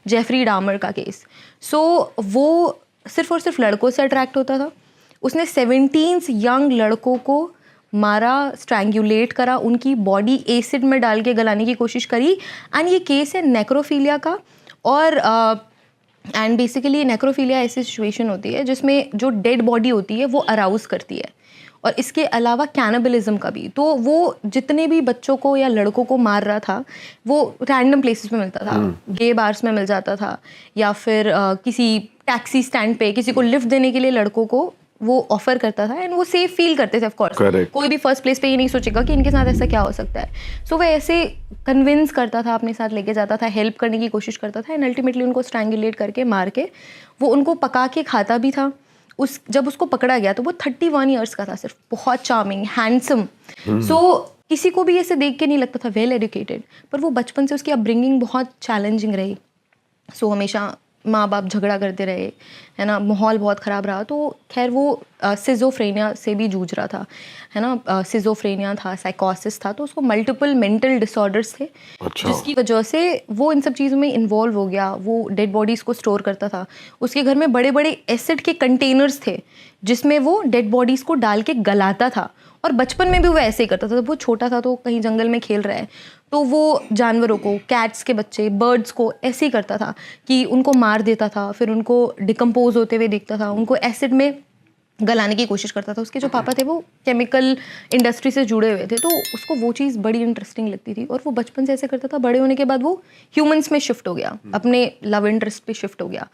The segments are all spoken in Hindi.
जेफरी डामर का केस। सो वो सिर्फ और सिर्फ लड़कों से अट्रैक्ट होता था। उसने 17 यंग लड़कों को मारा, स्ट्रैंगुलेट करा, उनकी बॉडी एसिड में डाल के गलाने की कोशिश करी। एंड ये केस है नेक्रोफीलिया का। और एंड बेसिकली नेक्रोफीलिया ऐसी सिचुएशन होती है जिसमें जो डेड बॉडी होती है वो अराउज करती है, और इसके अलावा कैनिबलिज्म का भी। तो वो जितने भी बच्चों को या लड़कों को मार रहा था वो रैंडम प्लेसेस में मिलता था, गे बार्स में मिल जाता था, या फिर किसी टैक्सी स्टैंड पे किसी को लिफ्ट देने के लिए लड़कों को वो ऑफर करता था। एंड वो सेफ फील करते थे ऑफ कोर्स। कोई भी फर्स्ट प्लेस पे ये नहीं सोचेगा कि इनके साथ ऐसा क्या हो सकता है। सो वो ऐसे कन्विंस करता था, अपने साथ लेके जाता था, हेल्प करने की कोशिश करता था, एंड अल्टीमेटली उनको स्ट्रैंगुलेट करके मार के वो उनको पका के खाता भी था। जब उसको पकड़ा गया तो वो 31 ईयर्स का था सिर्फ, बहुत चार्मिंग, हैंडसम। सो किसी को भी ऐसे देख के नहीं लगता था वेल एजुकेटेड, पर वो बचपन से उसकी अपब्रिंगिंग बहुत चैलेंजिंग रही। सो हमेशा माँ बाप झगड़ा करते रहे, है ना, माहौल बहुत ख़राब रहा। तो खैर वो सिजोफ्रेनिया से भी जूझ रहा था, है ना, सिजोफ्रेनिया था, साइकोसिस था, तो उसको मल्टीपल मेंटल डिसऑर्डर्स थे। अच्छा। जिसकी वजह से वो इन सब चीज़ों में इन्वॉल्व हो गया। वो डेड बॉडीज़ को स्टोर करता था। उसके घर में बड़े बड़े एसिड के कंटेनर्स थे जिसमें वो डेड बॉडीज़ को डाल के गलाता था। और बचपन में भी वो ऐसे ही करता था। जब वो छोटा था तो कहीं जंगल में खेल रहा है तो वो जानवरों को, कैट्स के बच्चे, बर्ड्स को ऐसे ही करता था कि उनको मार देता था, फिर उनको डिकम्पोज होते हुए देखता था, उनको एसिड में गलाने की कोशिश करता था। उसके जो पापा थे वो केमिकल इंडस्ट्री से जुड़े हुए थे, तो उसको वो चीज़ बड़ी इंटरेस्टिंग लगती थी और वो बचपन से ऐसे करता था। बड़े होने के बाद वो ह्यूमंस में शिफ्ट हो गया, अपने लव इंटरेस्ट पे शिफ्ट हो गया।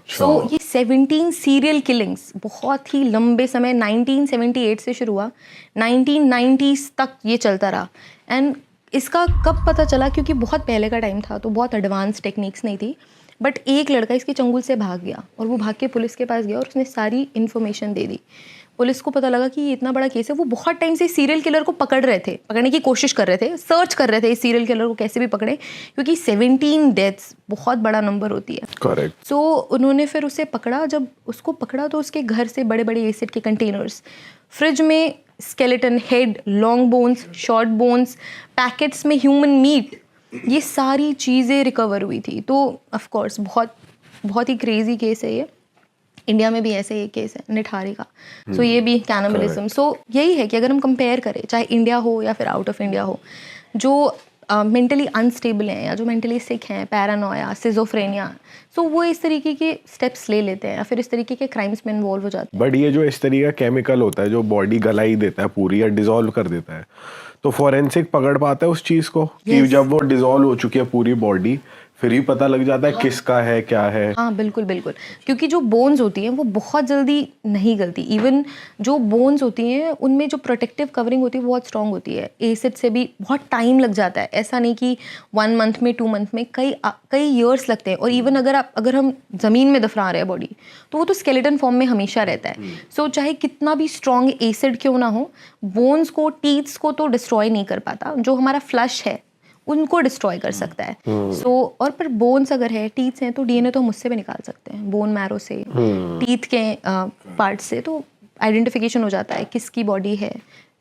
सो ये 17 सीरियल किलिंग्स बहुत ही लंबे समय 1978 से शुरू हुआ, 1990s तक ये चलता रहा। एंड इसका कब पता चला, क्योंकि बहुत पहले का टाइम था तो बहुत एडवांस टेक्निक्स नहीं थी, बट एक लड़का इसके चंगुल से भाग गया और वो भाग के पुलिस के पास गया और उसने सारी इन्फॉर्मेशन दे दी। पुलिस को पता लगा कि ये इतना बड़ा केस है। वो बहुत टाइम से सीरियल किलर को पकड़ रहे थे, पकड़ने की कोशिश कर रहे थे, सर्च कर रहे थे इस सीरियल किलर को कैसे भी पकड़े, क्योंकि 17 डेथ्स बहुत बड़ा नंबर होती है। करेक्ट। सो उन्होंने फिर उसे पकड़ा। जब उसको पकड़ा तो उसके घर से बड़े बड़े एसिड के कंटेनर्स, फ्रिज में skeleton head, long bones, short bones, packets में ह्यूमन मीट, ये सारी चीज़ें रिकवर हुई थी। तो ऑफ कोर्स बहुत बहुत ही क्रेजी केस है ये। इंडिया में भी ऐसे एक केस है निठारी का। सो ये भी कैनिबलिज्म। सो यही है कि अगर हम कंपेयर करें, चाहे इंडिया हो या फिर आउट ऑफ इंडिया हो, जो मेंटली अनस्टेबल हैं या जो मेंटली सिक हैं, पैरानोया, सिजोफ्रेनिया, सो वो इस तरीके के स्टेप्स ले लेते हैं या फिर इस तरीके के क्राइम्स में इन्वॉल्व हो जाते हैं। बट ये जो इस तरीके का केमिकल होता है जो बॉडी गला ही देता है पूरी या डिसॉल्व कर देता है, तो फॉरेंसिक पकड़ पाता है उस चीज को कि जब वो डिसॉल्व हो चुकी है पूरी बॉडी, फिर ही पता लग जाता है किसका है क्या है? हाँ बिल्कुल बिल्कुल, क्योंकि जो बोन्स होती हैं वो बहुत जल्दी नहीं गलती। इवन जो बोन्स होती हैं उनमें जो प्रोटेक्टिव कवरिंग होती है वो बहुत स्ट्रांग होती है। एसिड से भी बहुत टाइम लग जाता है, ऐसा नहीं कि 1 मंथ में 2 मंथ में, कई ईयर्स लगते हैं। और इवन अगर हम ज़मीन में दफना रहे हैं बॉडी, तो वो तो स्केलेटन फॉर्म में हमेशा रहता है। सो चाहे कितना भी स्ट्रॉन्ग एसिड क्यों ना हो, बोन्स को, टीथ्स को तो डिस्ट्रॉय नहीं कर पाता। जो हमारा फ्लश है उनको डिस्ट्रॉय कर सकता है। सो और पर बोन्स अगर है, टीथ्स हैं, तो डीएनए तो हम उससे भी निकाल सकते हैं, बोन मैरो से, टीथ के पार्ट से, तो आइडेंटिफिकेशन हो जाता है किसकी बॉडी है,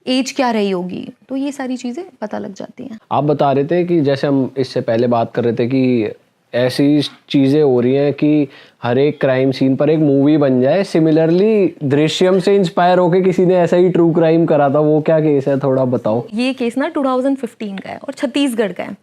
एज क्या रही होगी, तो ये सारी चीज़ें पता लग जाती हैं। आप बता रहे थे कि जैसे हम इससे पहले बात कर रहे थे कि ऐसी चीज़ें हो रही हैं कि हर एक क्राइम सीन पर एक मूवी बन जाए। सिमिलरली दृश्यम से इंस्पायर होके किसी ने ऐसा ही ट्रू क्राइम करा था, वो क्या केस है, थोड़ा बताओ। ये केस ना 2015 का है और छत्तीसगढ़ का है।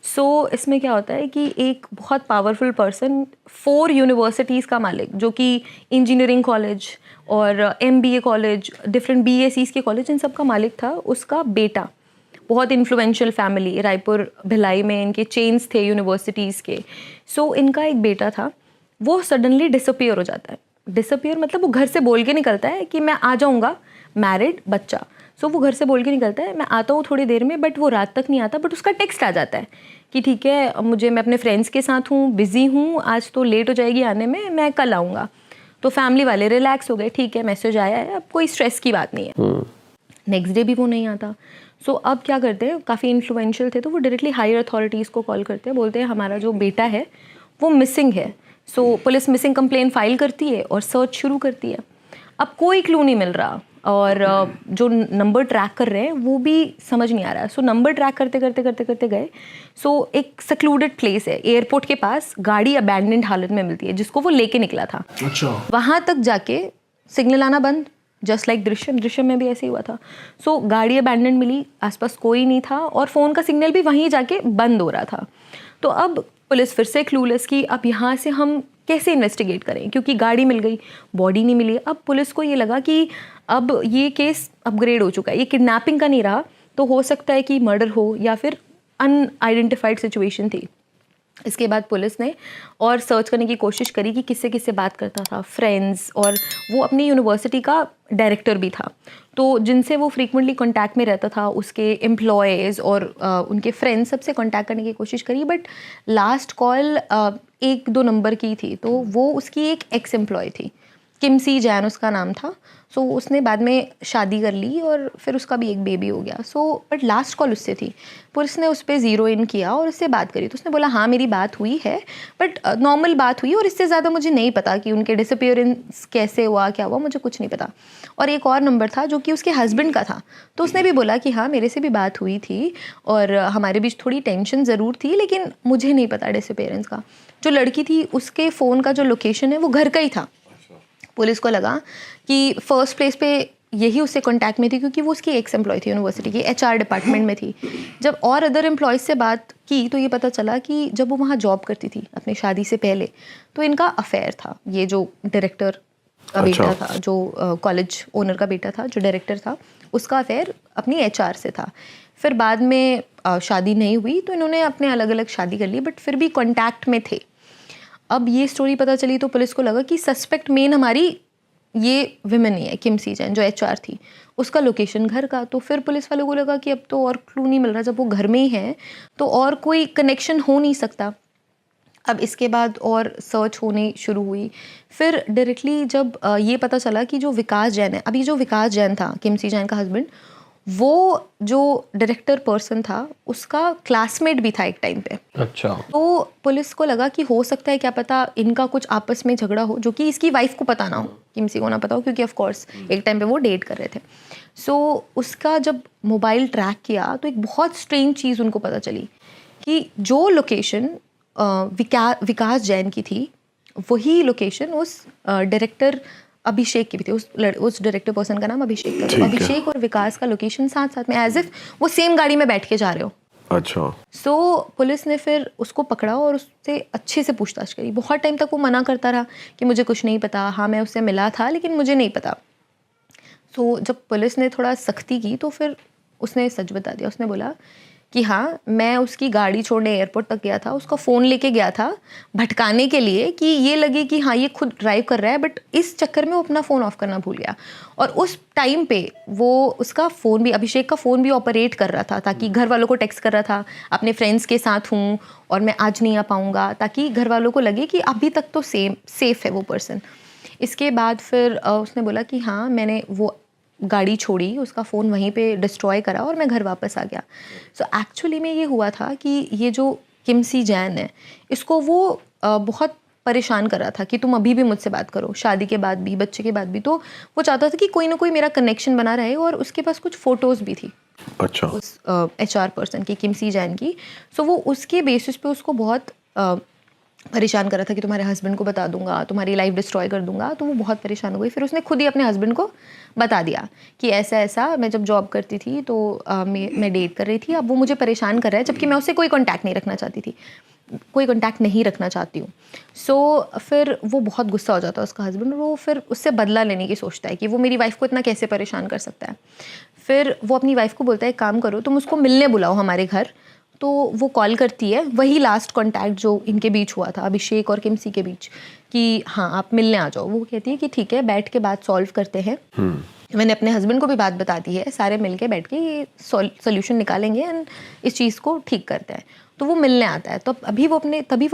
सो इसमें क्या होता है कि एक बहुत पावरफुल पर्सन, 4 यूनिवर्सिटीज़ का मालिक, जो कि इंजीनियरिंग कॉलेज और MBA कॉलेज, डिफरेंट BSCs के कॉलेज, इन सब का मालिक था। उसका बेटा, बहुत इन्फ्लुएंशियल फैमिली, रायपुर भिलाई में इनके चेन्स थे यूनिवर्सिटीज़ के। सो इनका एक बेटा था, वो सडनली डिसअपियर हो जाता है। डिसअपियर मतलब वो घर से बोल के निकलता है कि मैं आ जाऊँगा, मैरिड, बच्चा। सो वो घर से बोल के निकलता है मैं आता हूँ थोड़ी देर में, बट वो रात तक नहीं आता। बट उसका टेक्स्ट आ जाता है कि ठीक है, मैं अपने फ्रेंड्स के साथ हूँ, बिज़ी हूँ, आज तो लेट हो जाएगी आने में, मैं कल आऊँगा। तो फैमिली वाले रिलैक्स हो गए, ठीक है मैसेज आया है, अब कोई स्ट्रेस की बात नहीं है। नेक्स्ट डे भी वो नहीं आता। सो अब क्या करते हैं, काफ़ी इन्फ्लुएंशियल थे तो वो डायरेक्टली हायर अथॉरिटीज़ को कॉल करते हैं, बोलते हैं हमारा जो बेटा है वो मिसिंग है। सो पुलिस मिसिंग कंप्लेन फाइल करती है और सर्च शुरू करती है। अब कोई क्लू नहीं मिल रहा, और जो नंबर ट्रैक कर रहे हैं वो भी समझ नहीं आ रहा है। सो नंबर ट्रैक करते करते करते करते गए। सो एक सक्लूडेड प्लेस है एयरपोर्ट के पास, गाड़ी अबैंडन्ड हालत में मिलती है जिसको वो लेके निकला था। अच्छा। वहाँ तक जाके सिग्नल आना बंद, जस्ट लाइक दृश्यम में भी ऐसे ही हुआ था। सो गाड़ी अबैंडन्ड मिली, आसपास कोई नहीं था और फ़ोन का सिग्नल भी वहीं जाके बंद हो रहा था। तो अब पुलिस फिर से क्लूलेस की अब यहाँ से हम कैसे इन्वेस्टिगेट करें, क्योंकि गाड़ी मिल गई, बॉडी नहीं मिली। अब पुलिस को ये लगा कि अब ये केस अपग्रेड हो चुका है, ये किडनैपिंग का नहीं रहा, तो हो सकता है कि मर्डर हो या फिर अनआइडेंटिफाइड सिचुएशन थी। इसके बाद पुलिस ने और सर्च करने की कोशिश करी कि किससे किससे बात करता था, फ्रेंड्स, और वो अपनी यूनिवर्सिटी का डायरेक्टर भी था, तो जिनसे वो फ्रीक्वेंटली कांटेक्ट में रहता था, उसके एम्प्लॉयज़ और उनके फ्रेंड्स सबसे कांटेक्ट करने की कोशिश करी। बट लास्ट कॉल 1-2 नंबर की थी, तो वो उसकी एक एक्स एम्प्लॉय थी, किमसी जैन उसका नाम था। सो उसने बाद में शादी कर ली और फिर उसका भी एक बेबी हो गया। सो बट लास्ट कॉल उससे थी। पुलिस ने उस पर ज़ीरो इन किया और उससे बात करी, तो उसने बोला हाँ मेरी बात हुई है, बट नॉर्मल बात हुई और इससे ज़्यादा मुझे नहीं पता कि उनके डिसअपियरेंस कैसे हुआ, क्या हुआ, मुझे कुछ नहीं पता। और एक और नंबर था जो कि उसके हस्बैंड का था, तो उसने भी बोला कि हाँ मेरे से भी बात हुई थी और हमारे बीच थोड़ी टेंशन ज़रूर थी, लेकिन मुझे नहीं पता डिसअपियरेंस का। जो लड़की थी उसके फ़ोन का जो लोकेशन है वो घर का ही था। पुलिस को लगा कि फर्स्ट प्लेस पे यही उससे कांटेक्ट में थी, क्योंकि वो उसकी एक्स एम्प्लॉय थी, यूनिवर्सिटी की HR डिपार्टमेंट में थी। जब और अदर एम्प्लॉयज़ से बात की तो ये पता चला कि जब वो वहाँ जॉब करती थी अपनी शादी से पहले, तो इनका अफेयर था। ये जो डायरेक्टर का बेटा था, जो कॉलेज ओनर का बेटा था, जो डायरेक्टर था, उसका अफेयर अपनी HR से था। फिर बाद में शादी नहीं हुई तो इन्होंने अपने अलग अलग शादी कर ली, बट फिर भी कॉन्टैक्ट में थे। अब ये स्टोरी पता चली तो पुलिस को लगा कि सस्पेक्ट मेन हमारी ये विमेन ही है, किमसी जैन जो HR थी, उसका लोकेशन घर का। तो फिर पुलिस वालों को लगा कि अब तो और क्लू नहीं मिल रहा, जब वो घर में ही है तो और कोई कनेक्शन हो नहीं सकता। अब इसके बाद और सर्च होनी शुरू हुई। फिर डायरेक्टली जब ये पता चला कि जो विकास जैन है, अभी जो विकास जैन था किमसी जैन का हस्बैंड, वो जो डायरेक्टर पर्सन था उसका क्लासमेट भी था एक टाइम पे। अच्छा। तो पुलिस को लगा कि हो सकता है क्या पता इनका कुछ आपस में झगड़ा हो, जो कि इसकी वाइफ को पता ना हो, किमसी को ना पता हो, क्योंकि ऑफ कोर्स एक टाइम पे वो डेट कर रहे थे। सो उसका जब मोबाइल ट्रैक किया तो एक बहुत स्ट्रेंज चीज़ उनको पता चली कि जो लोकेशन विकास जैन की थी वही लोकेशन उस डायरेक्टर अभिषेक की भी थी। उस डायरेक्टर पर्सन का नाम अभिषेक था। तो अभिषेक और विकास का लोकेशन साथ साथ में, एज इफ वो सेम गाड़ी में बैठ के जा रहे हो। अच्छा। सो पुलिस ने फिर उसको पकड़ा और उससे अच्छे से पूछताछ करी। बहुत टाइम तक वो मना करता रहा कि मुझे कुछ नहीं पता, हाँ मैं उससे मिला था लेकिन मुझे नहीं पता। सो जब पुलिस ने थोड़ा सख्ती की तो फिर उसने सच बता दिया। उसने बोला कि हाँ मैं उसकी गाड़ी छोड़ने एयरपोर्ट तक गया था, उसका फ़ोन लेके गया था भटकाने के लिए कि ये लगे कि हाँ ये खुद ड्राइव कर रहा है, बट इस चक्कर में वो अपना फ़ोन ऑफ करना भूल गया। और उस टाइम पे वो उसका फ़ोन भी, अभिषेक का फ़ोन भी ऑपरेट कर रहा था, ताकि घर वालों को टेक्स्ट कर रहा था अपने फ्रेंड्स के साथ हूँ और मैं आज नहीं आ पाऊँगा, ताकि घर वालों को लगे कि अभी तक तो सेफ है वो पर्सन। इसके बाद फिर उसने बोला कि हाँ मैंने वो गाड़ी छोड़ी, उसका फ़ोन वहीं पे डिस्ट्रॉय करा और मैं घर वापस आ गया। सो एक्चुअली में ये हुआ था कि ये जो किमसी जैन है, इसको वो बहुत परेशान कर रहा था कि तुम अभी भी मुझसे बात करो, शादी के बाद भी, बच्चे के बाद भी। तो वो चाहता था कि कोई ना कोई मेरा कनेक्शन बना रहे, और उसके पास कुछ फ़ोटोज़ भी थी। अच्छा। उस HR पर्सन की, किमसी जैन की। सो वो उसके बेसिस पे उसको बहुत परेशान कर रहा था कि तुम्हारे हस्बैंड को बता दूंगा, तुम्हारी लाइफ डिस्ट्रॉय कर दूंगा। तो वो बहुत परेशान हो गई। फिर उसने खुद ही अपने हस्बैंड को बता दिया कि ऐसा ऐसा मैं जब जॉब करती थी तो मैं डेट कर रही थी, अब वो मुझे परेशान कर रहा है, जबकि मैं उससे कोई कांटेक्ट नहीं रखना चाहती थी, कोई कांटेक्ट नहीं रखना चाहती हूँ। सो फिर वो बहुत गुस्सा हो जाता है उसका हस्बैंड, और वो फिर उससे बदला लेने की सोचता है कि वो मेरी वाइफ को इतना कैसे परेशान कर सकता है। फिर वो अपनी वाइफ को बोलता है एक काम करो, तुम उसको मिलने बुलाओ हमारे घर। तो वो कॉल करती है, वही लास्ट कांटेक्ट जो इनके बीच हुआ था, अभिषेक और किमसी के बीच, कि हाँ आप मिलने आ जाओ। वो कहती है कि ठीक है, बैठ के बात सॉल्व करते हैं। मैंने अपने हस्बैंड को भी बात बता दी है, सारे मिल के बैठ के ये सोल्यूशन निकालेंगे एंड इस चीज़ को ठीक करते हैं। तो वो मिलने आता है। तो तभी वो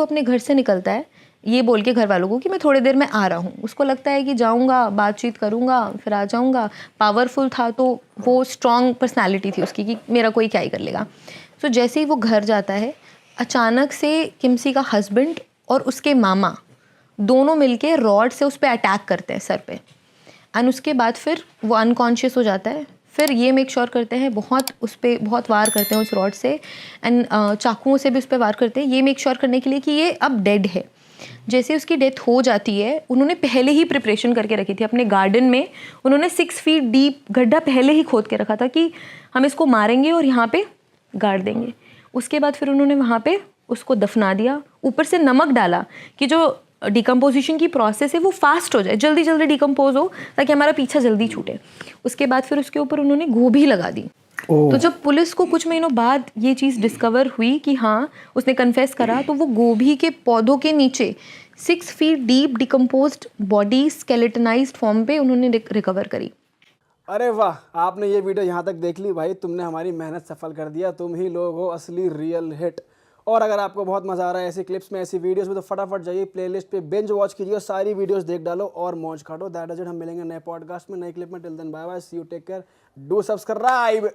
अपने घर से निकलता है, ये बोल के घर वालों को कि मैं थोड़ी देर में आ रहा हूँ। उसको लगता है कि जाऊँगा, बातचीत करूँगा, फिर आ जाऊँगा। पावरफुल था, तो वो स्ट्रॉन्ग पर्सनैलिटी थी उसकी कि मेरा कोई क्या ही कर लेगा। तो जैसे ही वो घर जाता है, अचानक से किमसी का हस्बैंड और उसके मामा दोनों मिलके रॉड से उस पर अटैक करते हैं, सर पे। एंड उसके बाद फिर वो अनकॉन्शियस हो जाता है। फिर ये मेक श्योर करते हैं, उस पर बहुत वार करते हैं उस रॉड से, एंड चाकुओं से भी उस पर वार करते हैं, ये मेक श्योर करने के लिए कि ये अब डेड है। जैसे उसकी डेथ हो जाती है, उन्होंने पहले ही प्रिपरेशन करके रखी थी अपने गार्डन में। उन्होंने 6 फीट डीप गड्ढा पहले ही खोद के रखा था कि हम इसको मारेंगे और यहाँ पे गाड़ देंगे। उसके बाद फिर उन्होंने वहाँ पे उसको दफना दिया, ऊपर से नमक डाला कि जो डिकम्पोजिशन की प्रोसेस है वो फास्ट हो जाए, जल्दी जल्दी डिकम्पोज हो, ताकि हमारा पीछा जल्दी छूटे। उसके बाद फिर उसके ऊपर उन्होंने गोभी लगा दी। तो जब पुलिस को कुछ महीनों बाद ये चीज़ डिस्कवर हुई कि हाँ उसने कन्फेस करा, तो वो गोभी के पौधों के नीचे 6 feet deep decomposed body skeletonised form पे उन्होंने रिकवर करी। अरे वाह, आपने ये वीडियो यहाँ तक देख ली भाई, तुमने हमारी मेहनत सफल कर दिया। तुम ही लोग हो असली रियल हिट। और अगर आपको बहुत मज़ा आ रहा है ऐसी क्लिप्स में, ऐसी वीडियोस में, तो फटाफट जाइए प्लेलिस्ट पे बिंज वॉच कीजिए, सारी वीडियोस देख डालो और मौज काटो। That is it. हम मिलेंगे नए पॉडकास्ट में, नई क्लिप में। Till then bye bye, see you, take care, do subscribe.